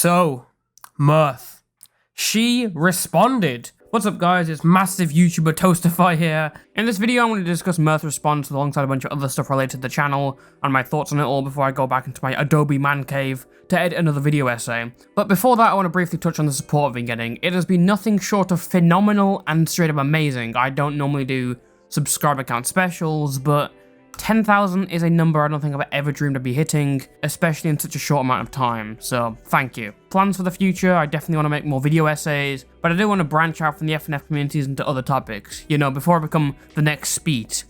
So, Mirth. She responded. What's up guys, it's massive YouTuber Toastify here. In this video I'm going to discuss Mirth Responds alongside a bunch of other stuff related to the channel and my thoughts on it all before I go back into my Adobe man cave to edit another video essay. But before that I want to briefly touch on the support I've been getting. It has been nothing short of phenomenal and straight up amazing. I don't normally do subscriber count specials, but 10,000 is a number I don't think I've ever dreamed of be hitting, especially in such a short amount of time, so thank you. Plans for the future, I definitely want to make more video essays, but I do want to branch out from the FNF communities into other topics, you know, before I become the next Speed.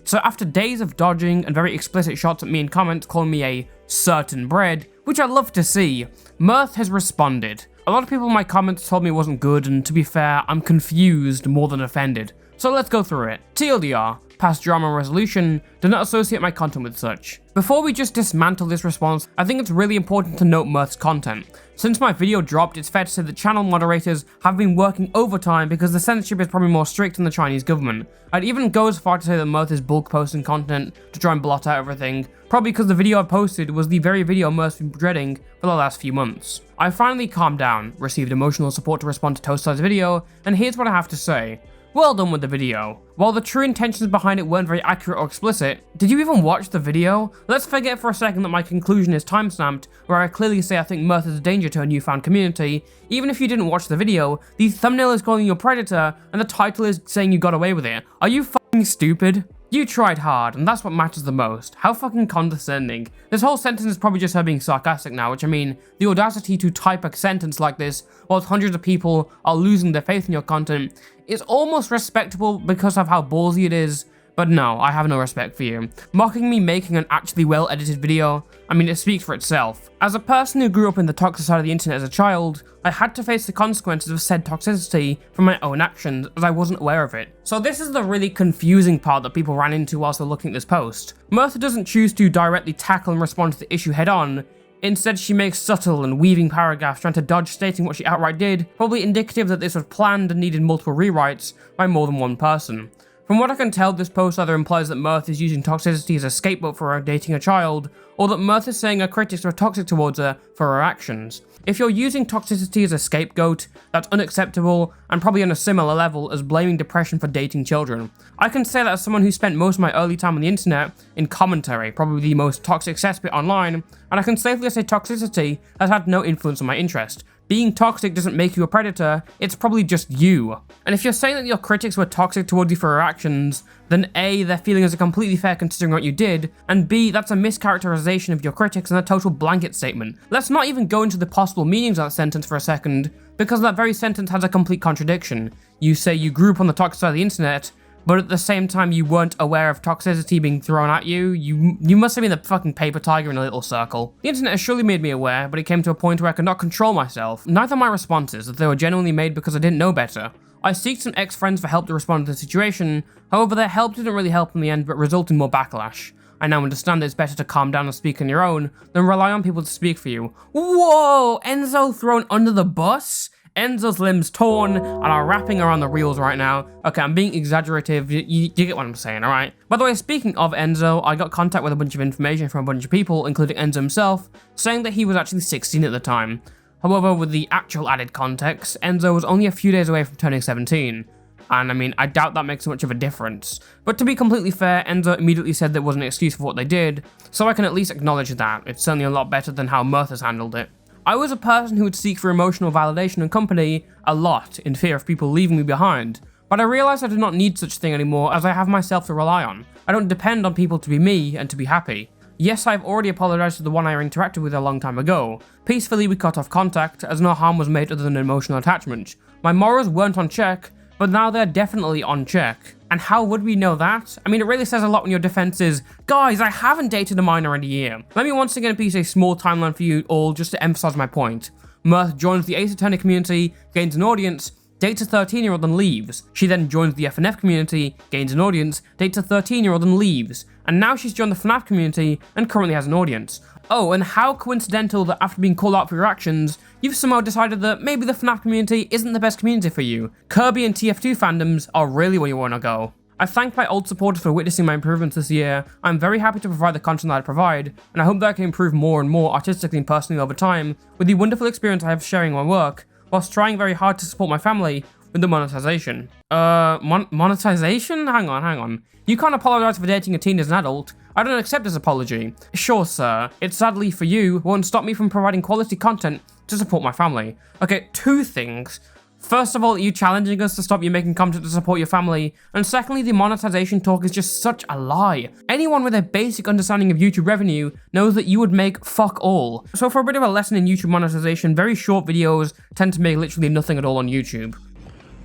So after days of dodging and very explicit shots at me in comments calling me a certain bread, which I love to see, Mirth has responded. A lot of people in my comments told me it wasn't good, and to be fair, I'm confused more than offended. So let's go through it. TLDR, past drama resolution, do not associate my content with such. Before we just dismantle this response, I think it's really important to note Mirth's content. Since my video dropped, it's fair to say that channel moderators have been working overtime because the censorship is probably more strict than the Chinese government. I'd even go as far to say that Mirth is bulk posting content to try and blot out everything, probably because the video I posted was the very video Mirth's been dreading for the last few months. I finally calmed down, received emotional support to respond to Toastify's video, and here's what I have to say. Well done with the video. While the true intentions behind it weren't very accurate or explicit, did you even watch the video? Let's forget for a second that my conclusion is timestamped, where I clearly say I think Mirth is a danger to a newfound community. Even if you didn't watch the video, the thumbnail is calling you a predator, and the title is saying you got away with it. Are you fucking stupid? You tried hard, and that's what matters the most. How fucking condescending. This whole sentence is probably just her being sarcastic now, which I mean, the audacity to type a sentence like this whilst hundreds of people are losing their faith in your content is almost respectable because of how ballsy it is, but no, I have no respect for you. Mocking me making an actually well-edited video, I mean, it speaks for itself. As a person who grew up in the toxic side of the internet as a child, I had to face the consequences of said toxicity from my own actions, as I wasn't aware of it. So this is the really confusing part that people ran into whilst they're looking at this post. Mirth doesn't choose to directly tackle and respond to the issue head on. Instead, she makes subtle and weaving paragraphs trying to dodge stating what she outright did, probably indicative that this was planned and needed multiple rewrites by more than one person. From what I can tell, this post either implies that Mirth is using toxicity as a scapegoat for her dating a child, or that Mirth is saying her critics are toxic towards her for her actions. If you're using toxicity as a scapegoat, that's unacceptable and probably on a similar level as blaming depression for dating children. I can say that as someone who spent most of my early time on the internet in commentary, probably the most toxic cesspit online, and I can safely say toxicity has had no influence on my interest. Being toxic doesn't make you a predator, it's probably just you. And if you're saying that your critics were toxic towards you for your actions, then A, their feelings are completely fair considering what you did, and B, that's a mischaracterization of your critics and a total blanket statement. Let's not even go into the possible meanings of that sentence for a second, because that very sentence has a complete contradiction. You say you grew up on the toxic side of the internet, but at the same time you weren't aware of toxicity being thrown at you. You must have been the fucking paper tiger in a little circle. The internet has surely made me aware, but it came to a point where I could not control myself. Neither of my responses, that they were genuinely made because I didn't know better. I seeked some ex-friends for help to respond to the situation, however their help didn't really help in the end but resulted in more backlash. I now understand that it's better to calm down and speak on your own than rely on people to speak for you. Whoa! Enzo thrown under the bus? Enzo's limbs torn and are wrapping around the reels right now. Okay, I'm being exaggerative, you get what I'm saying, alright? By the way, speaking of Enzo, I got contact with a bunch of information from a bunch of people, including Enzo himself, saying that he was actually 16 at the time. However, with the actual added context, Enzo was only a few days away from turning 17. And I mean, I doubt that makes much of a difference. But to be completely fair, Enzo immediately said there was an excuse for what they did, so I can at least acknowledge that. It's certainly a lot better than how Mirth has handled it. I was a person who would seek for emotional validation and company a lot in fear of people leaving me behind, but I realized I do not need such thing anymore as I have myself to rely on. I don't depend on people to be me and to be happy. Yes, I've already apologized to the one I interacted with a long time ago. Peacefully we cut off contact as no harm was made other than emotional attachment. My morals weren't on check, but now they're definitely on check. And how would we know that? I mean, it really says a lot when your defense is, guys, I haven't dated a minor in a year. Let me once again piece a small timeline for you all just to emphasize my point. Mirth joins the Ace Attorney community, gains an audience, dates a 13-year-old and leaves. She then joins the FNF community, gains an audience, dates a 13-year-old and leaves. And now she's joined the FNAF community and currently has an audience. Oh, and how coincidental that after being called out for your actions, you've somehow decided that maybe the FNAF community isn't the best community for you. Kirby and TF2 fandoms are really where you want to go. I thank my old supporters for witnessing my improvements this year. I'm very happy to provide the content that I provide, and I hope that I can improve more and more artistically and personally over time with the wonderful experience I have sharing my work, whilst trying very hard to support my family with the monetization. Monetization? Hang on. You can't apologize for dating a teen as an adult. I don't accept this apology. Sure, sir. It sadly for you won't stop me from providing quality content to support my family. Okay, 2 things. First of all, you challenging us to stop you making content to support your family, and secondly, the monetization talk is just such a lie. Anyone with a basic understanding of YouTube revenue knows that you would make fuck all. So for a bit of a lesson in YouTube monetization, very short videos tend to make literally nothing at all on YouTube.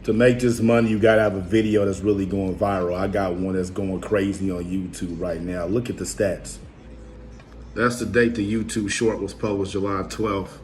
To make this money, you gotta have a video that's really going viral. I got one that's going crazy on YouTube right now. Look at the stats. That's the date the YouTube short was published, July 12th.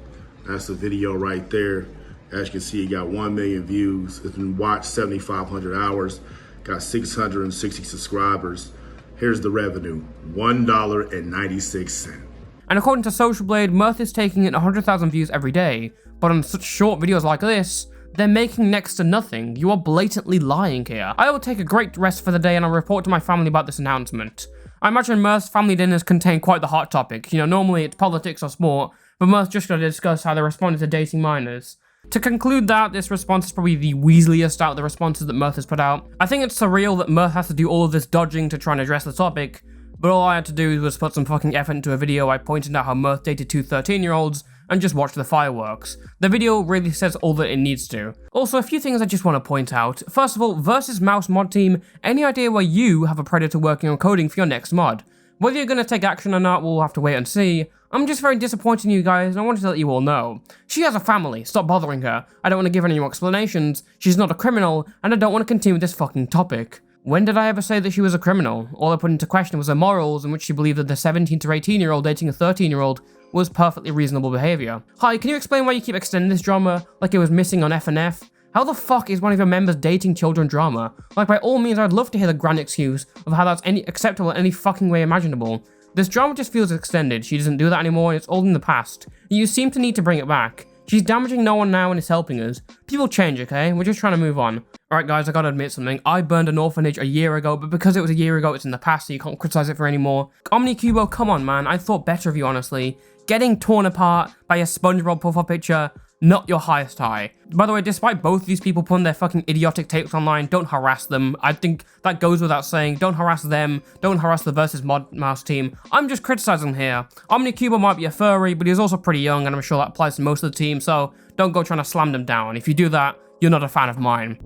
That's the video right there. As you can see, it got 1 million views. It's been watched 7,500 hours. Got 660 subscribers. Here's the revenue, $1.96. And according to Social Blade, Mirth is taking in 100,000 views every day. But on such short videos like this, they're making next to nothing. You are blatantly lying here. I will take a great rest for the day and I'll report to my family about this announcement. I imagine Mirth's family dinners contain quite the hot topic. You know, normally it's politics or sport, but Mirth's just going to discuss how they responded to dating minors. To conclude that, this response is probably the weaseliest out of the responses that Mirth has put out. I think it's surreal that Mirth has to do all of this dodging to try and address the topic, but all I had to do was put some fucking effort into a video. I pointed out how Mirth dated 2 13-year-olds and just watch the fireworks. The video really says all that it needs to. Also, a few things I just want to point out. First of all, versus Mouse mod team, any idea where you have a predator working on coding for your next mod? Whether you're going to take action or not, we'll have to wait and see. I'm just very disappointed in you guys, and I wanted to let you all know. She has a family, stop bothering her. I don't want to give her any more explanations. She's not a criminal, and I don't want to continue with this fucking topic. When did I ever say that she was a criminal? All I put into question was her morals, in which she believed that the 17 to 18-year-old dating a 13-year-old was perfectly reasonable behavior. Hi, can you explain why you keep extending this drama like it was missing on FNF? How the fuck is one of your members dating children drama? Like, by all means, I'd love to hear the grand excuse of how that's acceptable in any fucking way imaginable. This drama just feels extended. She doesn't do that anymore and it's all in the past. You seem to need to bring it back. She's damaging no one now and is helping us. People change, okay? We're just trying to move on. Alright guys, I gotta admit something. I burned an orphanage a year ago, but because it was a year ago, it's in the past, so you can't criticize it for anymore. OmniCubo, come on man, I thought better of you honestly. Getting torn apart by a SpongeBob profile picture, not your highest high. By the way, despite both of these people putting their fucking idiotic takes online, don't harass them. I think that goes without saying. Don't harass them. Don't harass the versus mod mouse team. I'm just criticizing here. OmniCubo might be a furry, but he's also pretty young, and I'm sure that applies to most of the team, so don't go trying to slam them down. If you do that, you're not a fan of mine.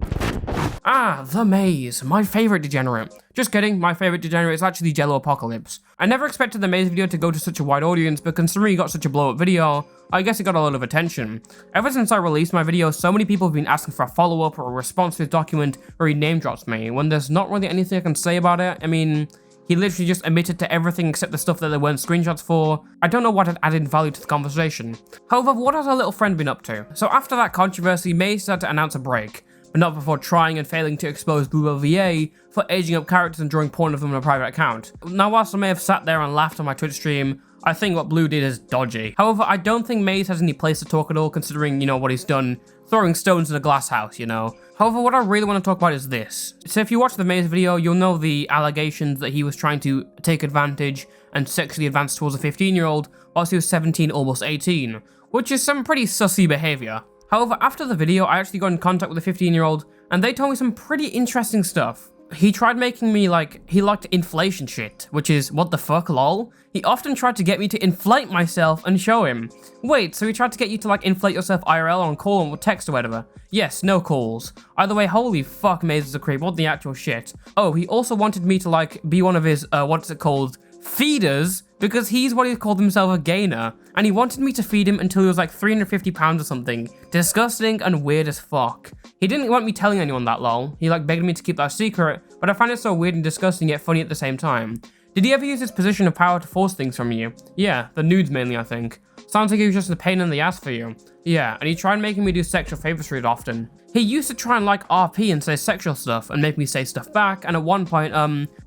Ah, The Maze, my favorite degenerate. Just kidding, my favorite degenerate is actually Jello Apocalypse. I never expected the Maze video to go to such a wide audience, but considering it got such a blow up video, I guess it got a lot of attention. Ever since I released my video, so many people have been asking for a follow-up or a response to his document where he name drops me, when there's not really anything I can say about it. I mean, he literally just admitted to everything except the stuff that there weren't screenshots for. I don't know what had added value to the conversation. However, what has our little friend been up to? So after that controversy, Maze had to announce a break, but not before trying and failing to expose Bluebell VA for aging up characters and drawing porn of them on a private account. Now, whilst I may have sat there and laughed on my Twitch stream, I think what Blue did is dodgy. However, I don't think Maze has any place to talk at all, considering, you know, what he's done, throwing stones in a glass house, you know. However, what I really want to talk about is this. So if you watch the Maze video, you'll know the allegations that he was trying to take advantage and sexually advance towards a 15-year-old whilst he was 17, almost 18, which is some pretty sussy behavior. However, after the video, I actually got in contact with a 15-year-old, and they told me some pretty interesting stuff. He tried making me like, he liked inflation shit, which is, what the fuck, lol? He often tried to get me to inflate myself and show him. Wait, so he tried to get you to like inflate yourself IRL on call or text or whatever? Yes, no calls. Either way, holy fuck, Maze is a creep, what the actual shit? Oh, he also wanted me to like, be one of his, what's it called? Feeders, because he's what he called himself, a gainer, and he wanted me to feed him until he was like 350 pounds or something. Disgusting and weird as fuck. He didn't want me telling anyone that, lol. He like begged me to keep that secret, but I find it so weird and disgusting yet funny at the same time. Did he ever use his position of power to force things from you? Yeah, the nudes mainly, I think. Sounds like he was just a pain in the ass for you. Yeah, and he tried making me do sexual favors for it often. He used to try and like RP and say sexual stuff and make me say stuff back, and at one point,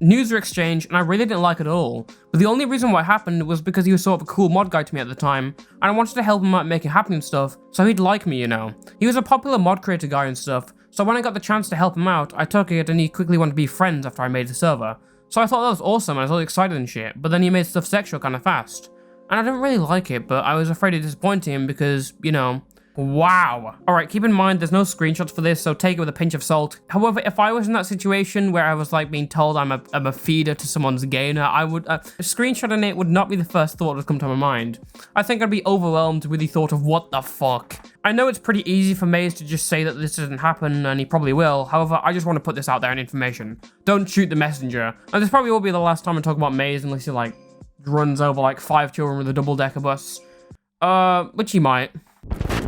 news were exchanged and I really didn't like it at all. But the only reason why it happened was because he was sort of a cool mod guy to me at the time, and I wanted to help him out make it happen and stuff, so he'd like me, you know. He was a popular mod creator guy and stuff, So when I got the chance to help him out, I took it and he quickly wanted to be friends after I made the server. So I thought that was awesome and I was all excited and shit, but then he made stuff sexual kind of fast. And I didn't really like it, but I was afraid of disappointing him because, you know, wow. Alright, keep in mind there's no screenshots for this, so take it with a pinch of salt. However, if I was in that situation where I was like being told I'm a feeder to someone's gainer, I would, screenshotting it would not be the first thought that would come to my mind. I think I'd be overwhelmed with the thought of what the fuck. I know it's pretty easy for Maze to just say that this doesn't happen, and he probably will. However, I just want to put this out there in information. Don't shoot the messenger. And this probably will be the last time I talk about Maze unless he like runs over like 5 children with a double-decker bus. Which he might.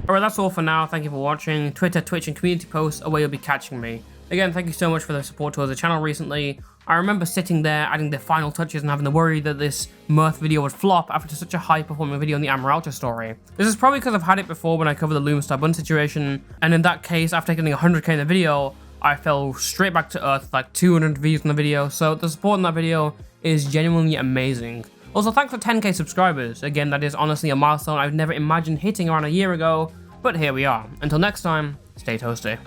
Alright, that's all for now. Thank you for watching. Twitter, Twitch, and community posts are where you'll be catching me. Again, thank you so much for the support towards the channel recently. I remember sitting there, adding the final touches and having the worry that this Mirth video would flop after such a high-performing video on the Amaralta story. This is probably because I've had it before when I covered the Loomstar Bun situation, and in that case, after getting 100k in the video, I fell straight back to earth, like 200 views on the video, so the support in that video is genuinely amazing. Also, thanks for 10k subscribers. Again, that is honestly a milestone I've never imagined hitting around a year ago, but here we are. Until next time, stay toasty.